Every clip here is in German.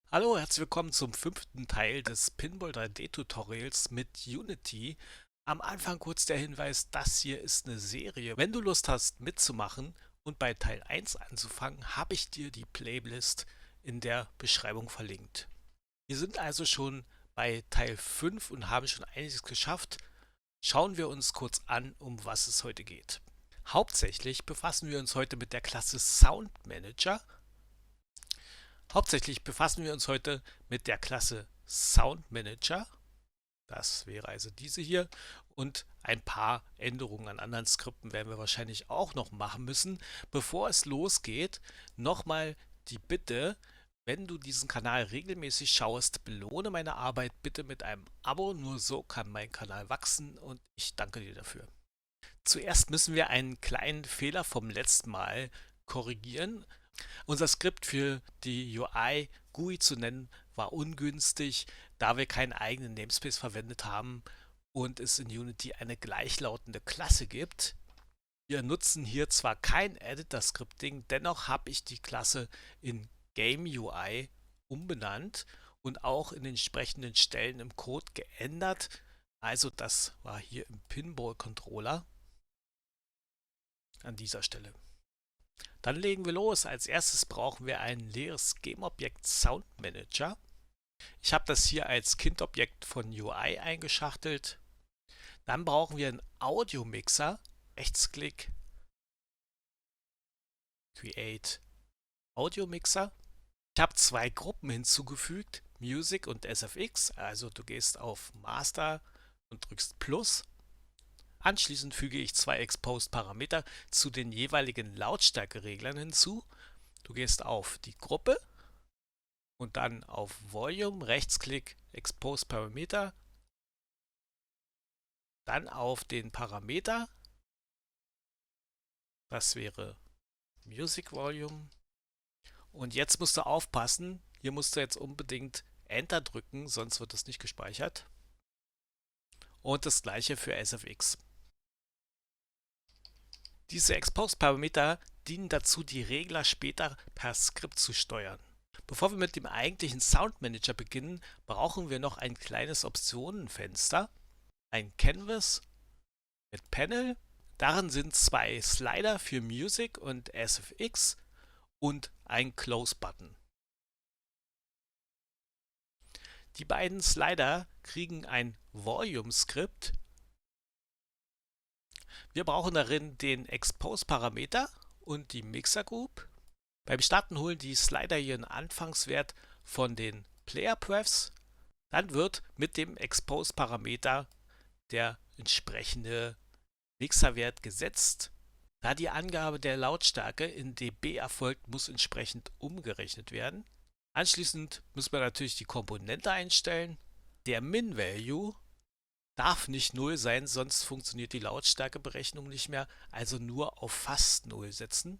Hallo, herzlich willkommen zum fünften Teil des Pinball 3D Tutorials mit Unity. Am Anfang kurz der Hinweis, das hier ist eine Serie. Wenn du Lust hast mitzumachen und bei Teil 1 anzufangen, habe ich dir die Playlist in der Beschreibung verlinkt. Wir sind also schon bei Teil 5 und haben schon einiges geschafft. Schauen wir uns kurz an, um was es heute geht. Hauptsächlich befassen wir uns heute mit der Klasse Sound Manager. Hauptsächlich befassen wir uns heute mit der Klasse Sound Manager. Das wäre also diese hier. Und ein paar Änderungen an anderen Skripten werden wir wahrscheinlich auch noch machen müssen. Bevor es losgeht, nochmal die Bitte, wenn du diesen Kanal regelmäßig schaust, belohne meine Arbeit bitte mit einem Abo. Nur so kann mein Kanal wachsen und ich danke dir dafür. Zuerst müssen wir einen kleinen Fehler vom letzten Mal korrigieren. Unser Skript für die UI GUI zu nennen war ungünstig, da wir keinen eigenen Namespace verwendet haben und es in Unity eine gleichlautende Klasse gibt. Wir nutzen hier zwar kein Editor-Scripting, dennoch habe ich die Klasse in GameUI umbenannt und auch in den entsprechenden Stellen im Code geändert. Also das war hier im Pinball-Controller an dieser Stelle. Dann legen wir los. Als erstes brauchen wir ein leeres Game-Objekt Sound Manager. Ich habe das hier als Kindobjekt von UI eingeschachtelt. Dann brauchen wir einen Audio-Mixer. Rechtsklick, Create Audio-Mixer. Ich habe zwei Gruppen hinzugefügt, Music und SFX. Also du gehst auf Master und drückst Plus. Anschließend füge ich zwei Exposed-Parameter zu den jeweiligen Lautstärkereglern hinzu. Du gehst auf die Gruppe und dann auf Volume, Rechtsklick, Expose Parameter, dann auf den Parameter, das wäre Music Volume. Und jetzt musst du aufpassen, hier musst du jetzt unbedingt Enter drücken, sonst wird es nicht gespeichert. Und das gleiche für SFX. Diese Expose-Parameter dienen dazu, die Regler später per Skript zu steuern. Bevor wir mit dem eigentlichen Sound Manager beginnen, brauchen wir noch ein kleines Optionenfenster, ein Canvas mit Panel. Darin sind zwei Slider für Music und SFX und ein Close-Button. Die beiden Slider kriegen ein Volume-Skript. Wir brauchen darin den Expose-Parameter und die Mixer-Group. Beim Starten holen die Slider ihren Anfangswert von den Player-Prefs. Dann wird mit dem Expose-Parameter der entsprechende Mixerwert gesetzt. Da die Angabe der Lautstärke in dB erfolgt, muss entsprechend umgerechnet werden. Anschließend müssen wir natürlich die Komponente einstellen. Der Min-Value darf nicht 0 sein, sonst funktioniert die Lautstärkeberechnung nicht mehr. Also nur auf fast 0 setzen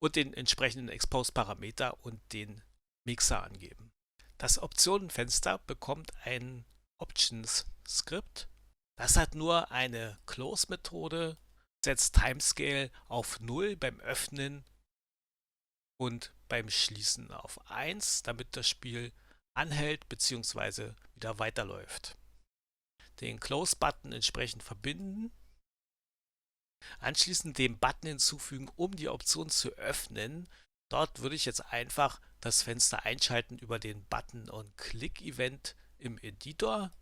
und den entsprechenden Expose-Parameter und den Mixer angeben. Das Optionenfenster bekommt ein Options-Skript. Das hat nur eine Close-Methode, setzt Timescale auf 0 beim Öffnen und beim Schließen auf 1, damit das Spiel anhält bzw. wieder weiterläuft. Den Close-Button entsprechend verbinden. Anschließend den Button hinzufügen, um die Option zu öffnen. Dort würde ich jetzt einfach das Fenster einschalten über den Button- und Click-Event im Editor.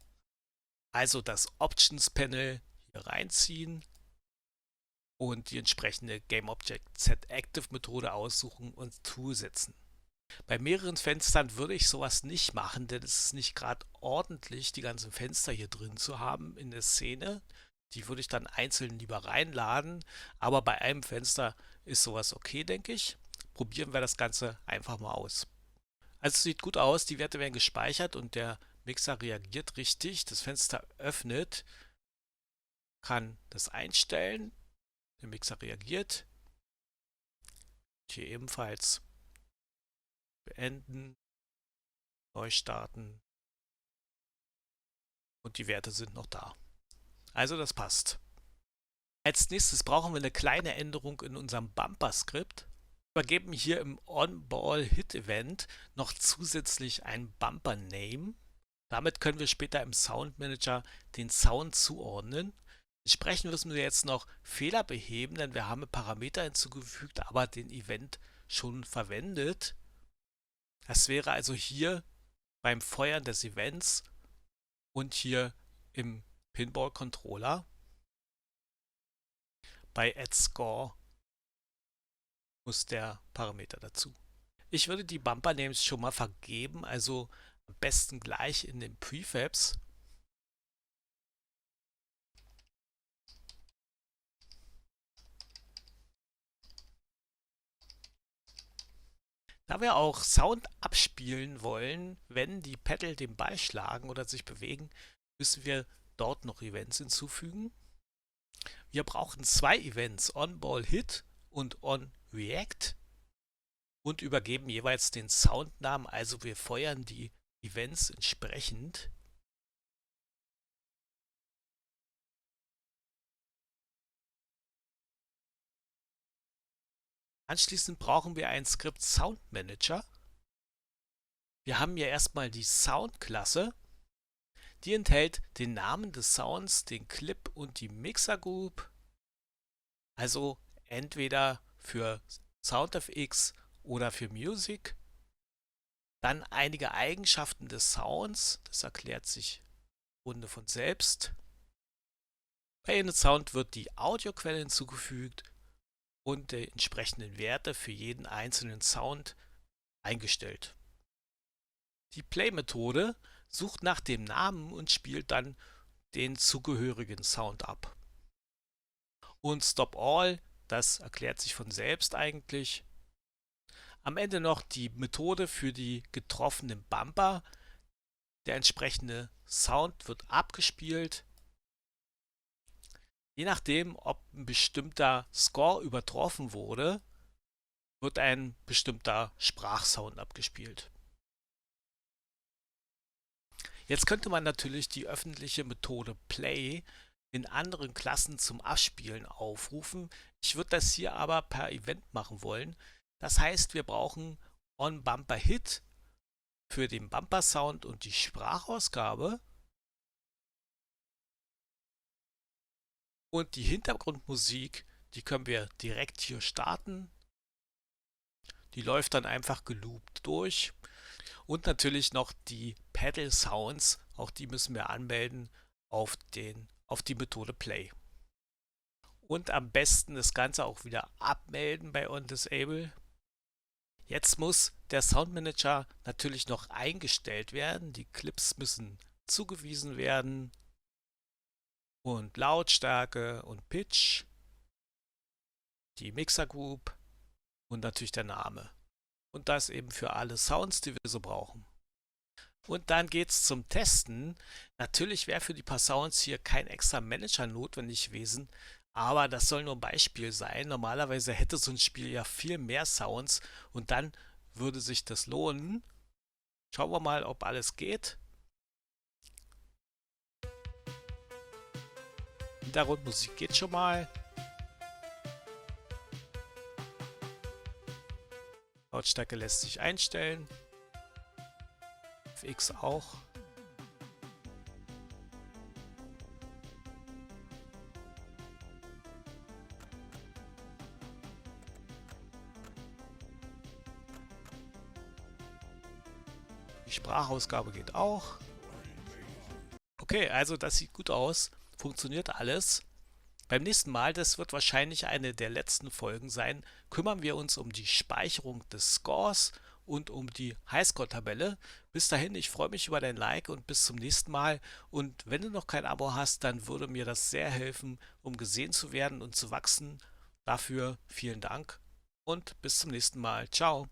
Also das Options Panel hier reinziehen und die entsprechende GameObject Set Active Methode aussuchen und True setzen. Bei mehreren Fenstern würde ich sowas nicht machen, denn es ist nicht gerade ordentlich, die ganzen Fenster hier drin zu haben in der Szene. Die würde ich dann einzeln lieber reinladen, aber bei einem Fenster ist sowas okay, denke ich. Probieren wir das Ganze einfach mal aus. Also es sieht gut aus, die Werte werden gespeichert und der Mixer reagiert richtig. Das Fenster öffnet, kann das einstellen. Der Mixer reagiert. Hier ebenfalls beenden, neu starten und die Werte sind noch da. Also das passt. Als nächstes brauchen wir eine kleine Änderung in unserem Bumper-Skript. Übergeben hier im On-Ball-Hit-Event noch zusätzlich ein Bumper-Name. Damit können wir später im Sound Manager den Sound zuordnen. Entsprechend müssen wir jetzt noch Fehler beheben, denn wir haben Parameter hinzugefügt, aber den Event schon verwendet. Das wäre also hier beim Feuern des Events und hier im Pinball Controller. Bei AddScore muss der Parameter dazu. Ich würde die Bumper Names schon mal vergeben, also am besten gleich in den Prefabs. Da wir auch Sound abspielen wollen, wenn die Pedal den Ball schlagen oder sich bewegen, müssen wir dort noch Events hinzufügen. Wir brauchen zwei Events, On-Ball-Hit und On-React, und übergeben jeweils den Soundnamen, also wir feuern die Events entsprechend. Anschließend brauchen wir ein Skript Sound Manager. Wir haben hier erstmal die Sound-Klasse. Die enthält den Namen des Sounds, den Clip und die Mixer Group. Also entweder für SoundFX oder für Music. Dann einige Eigenschaften des Sounds. Das erklärt sich im Grunde von selbst. Bei Init Sound wird die Audioquelle hinzugefügt und die entsprechenden Werte für jeden einzelnen Sound eingestellt. Die Play-Methode sucht nach dem Namen und spielt dann den zugehörigen Sound ab. Und Stop All, das erklärt sich von selbst eigentlich. Am Ende noch die Methode für die getroffenen Bumper. Der entsprechende Sound wird abgespielt. Je nachdem, ob ein bestimmter Score übertroffen wurde, wird ein bestimmter Sprachsound abgespielt. Jetzt könnte man natürlich die öffentliche Methode Play in anderen Klassen zum Abspielen aufrufen. Ich würde das hier aber per Event machen wollen. Das heißt, wir brauchen On-Bumper-Hit für den Bumper-Sound und die Sprachausgabe. Und die Hintergrundmusik, die können wir direkt hier starten. Die läuft dann einfach geloopt durch. Und natürlich noch die Pedal Sounds, auch die müssen wir anmelden auf die Methode Play. Und am besten das Ganze auch wieder abmelden bei OnDisable. Jetzt muss der Sound Manager natürlich noch eingestellt werden. Die Clips müssen zugewiesen werden. Und Lautstärke und Pitch. Die Mixer Group und natürlich der Name. Und das eben für alle Sounds, die wir so brauchen. Und dann geht es zum Testen. Natürlich wäre für die paar Sounds hier kein extra Manager notwendig gewesen, aber das soll nur ein Beispiel sein. Normalerweise hätte so ein Spiel ja viel mehr Sounds und dann würde sich das lohnen. Schauen wir mal, ob alles geht. Hintergrundmusik geht schon mal. Lautstärke lässt sich einstellen. FX auch. Die Sprachausgabe geht auch. Okay, also das sieht gut aus. Funktioniert alles. Beim nächsten Mal, das wird wahrscheinlich eine der letzten Folgen sein, kümmern wir uns um die Speicherung des Scores und um die Highscore-Tabelle. Bis dahin, ich freue mich über dein Like und bis zum nächsten Mal. Und wenn du noch kein Abo hast, dann würde mir das sehr helfen, um gesehen zu werden und zu wachsen. Dafür vielen Dank und bis zum nächsten Mal. Ciao.